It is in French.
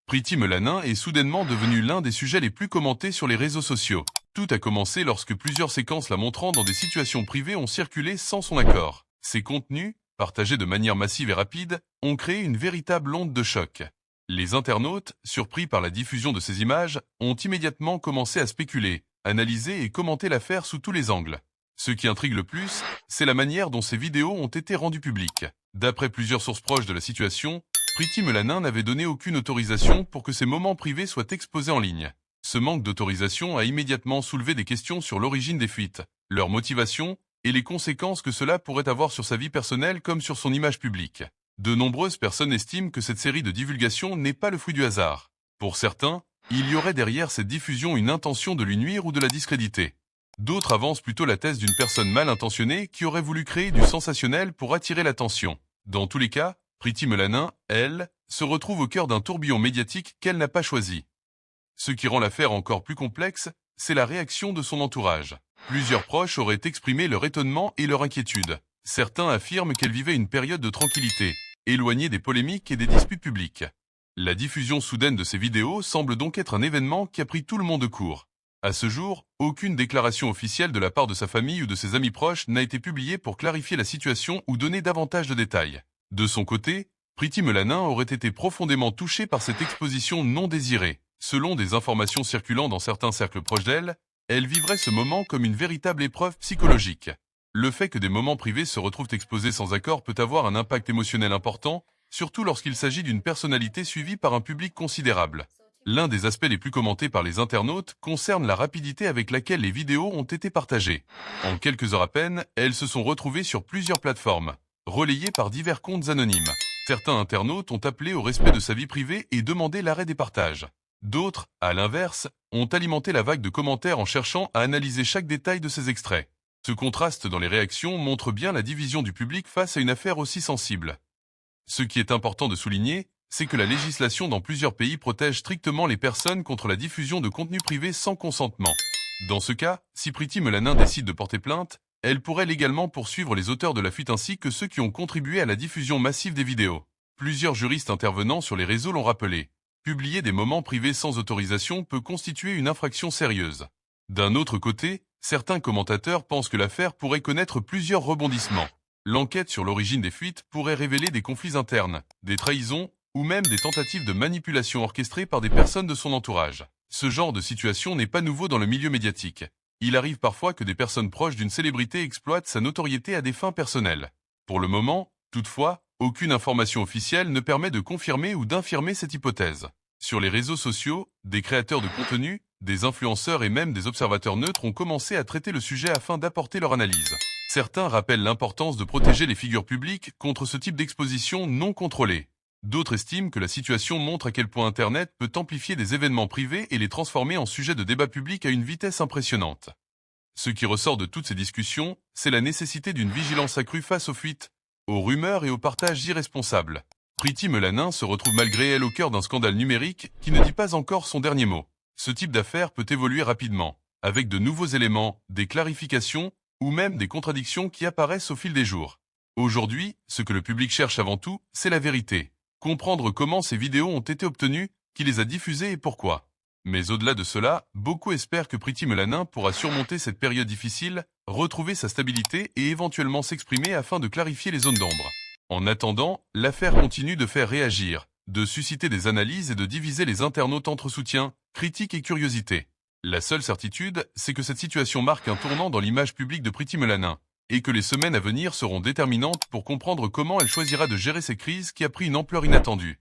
Priti Melanin est soudainement devenu l'un des sujets les plus commentés sur les réseaux sociaux. Tout a commencé lorsque plusieurs séquences la montrant dans des situations privées ont circulé sans son accord. Ces contenus, partagés de manière massive et rapide, ont créé une véritable onde de choc. Les internautes, surpris par la diffusion de ces images, ont immédiatement commencé à spéculer, analyser et commenter l'affaire sous tous les angles. Ce qui intrigue le plus, c'est la manière dont ces vidéos ont été rendues publiques. D'après plusieurs sources proches de la situation, Priti Melanin n'avait donné aucune autorisation pour que ces moments privés soient exposés en ligne. Ce manque d'autorisation a immédiatement soulevé des questions sur l'origine des fuites, leur motivation et les conséquences que cela pourrait avoir sur sa vie personnelle comme sur son image publique. De nombreuses personnes estiment que cette série de divulgations n'est pas le fruit du hasard. Pour certains, il y aurait derrière cette diffusion une intention de lui nuire ou de la discréditer. D'autres avancent plutôt la thèse d'une personne mal intentionnée qui aurait voulu créer du sensationnel pour attirer l'attention. Dans tous les cas, Priti Melanin, elle, se retrouve au cœur d'un tourbillon médiatique qu'elle n'a pas choisi. Ce qui rend l'affaire encore plus complexe, c'est la réaction de son entourage. Plusieurs proches auraient exprimé leur étonnement et leur inquiétude. Certains affirment qu'elle vivait une période de tranquillité, éloignée des polémiques et des disputes publiques. La diffusion soudaine de ces vidéos semble donc être un événement qui a pris tout le monde de court. À ce jour, aucune déclaration officielle de la part de sa famille ou de ses amis proches n'a été publiée pour clarifier la situation ou donner davantage de détails. De son côté, Priti Melanin aurait été profondément touchée par cette exposition non désirée. Selon des informations circulant dans certains cercles proches d'elle, elle vivrait ce moment comme une véritable épreuve psychologique. Le fait que des moments privés se retrouvent exposés sans accord peut avoir un impact émotionnel important, surtout lorsqu'il s'agit d'une personnalité suivie par un public considérable. L'un des aspects les plus commentés par les internautes concerne la rapidité avec laquelle les vidéos ont été partagées. En quelques heures à peine, elles se sont retrouvées sur plusieurs plateformes, relayées par divers comptes anonymes. Certains internautes ont appelé au respect de sa vie privée et demandé l'arrêt des partages. D'autres, à l'inverse, ont alimenté la vague de commentaires en cherchant à analyser chaque détail de ces extraits. Ce contraste dans les réactions montre bien la division du public face à une affaire aussi sensible. Ce qui est important de souligner, c'est que la législation dans plusieurs pays protège strictement les personnes contre la diffusion de contenus privés sans consentement. Dans ce cas, si Priti Melanin décide de porter plainte, elle pourrait légalement poursuivre les auteurs de la fuite ainsi que ceux qui ont contribué à la diffusion massive des vidéos. Plusieurs juristes intervenant sur les réseaux l'ont rappelé. Publier des moments privés sans autorisation peut constituer une infraction sérieuse. D'un autre côté, certains commentateurs pensent que l'affaire pourrait connaître plusieurs rebondissements. L'enquête sur l'origine des fuites pourrait révéler des conflits internes, des trahisons ou même des tentatives de manipulation orchestrées par des personnes de son entourage. Ce genre de situation n'est pas nouveau dans le milieu médiatique. Il arrive parfois que des personnes proches d'une célébrité exploitent sa notoriété à des fins personnelles. Pour le moment, toutefois, aucune information officielle ne permet de confirmer ou d'infirmer cette hypothèse. Sur les réseaux sociaux, des créateurs de contenu, des influenceurs et même des observateurs neutres ont commencé à traiter le sujet afin d'apporter leur analyse. Certains rappellent l'importance de protéger les figures publiques contre ce type d'exposition non contrôlée. D'autres estiment que la situation montre à quel point Internet peut amplifier des événements privés et les transformer en sujet de débat public à une vitesse impressionnante. Ce qui ressort de toutes ces discussions, c'est la nécessité d'une vigilance accrue face aux fuites, aux rumeurs et aux partages irresponsables. Priti Melanin se retrouve malgré elle au cœur d'un scandale numérique qui ne dit pas encore son dernier mot. Ce type d'affaire peut évoluer rapidement, avec de nouveaux éléments, des clarifications ou même des contradictions qui apparaissent au fil des jours. Aujourd'hui, ce que le public cherche avant tout, c'est la vérité. Comprendre comment ces vidéos ont été obtenues, qui les a diffusées et pourquoi. Mais au-delà de cela, beaucoup espèrent que Priti Melanin pourra surmonter cette période difficile, retrouver sa stabilité et éventuellement s'exprimer afin de clarifier les zones d'ombre. En attendant, l'affaire continue de faire réagir, de susciter des analyses et de diviser les internautes entre soutien, critique et curiosité. La seule certitude, c'est que cette situation marque un tournant dans l'image publique de Priti Melanin, et que les semaines à venir seront déterminantes pour comprendre comment elle choisira de gérer ces crises qui a pris une ampleur inattendue.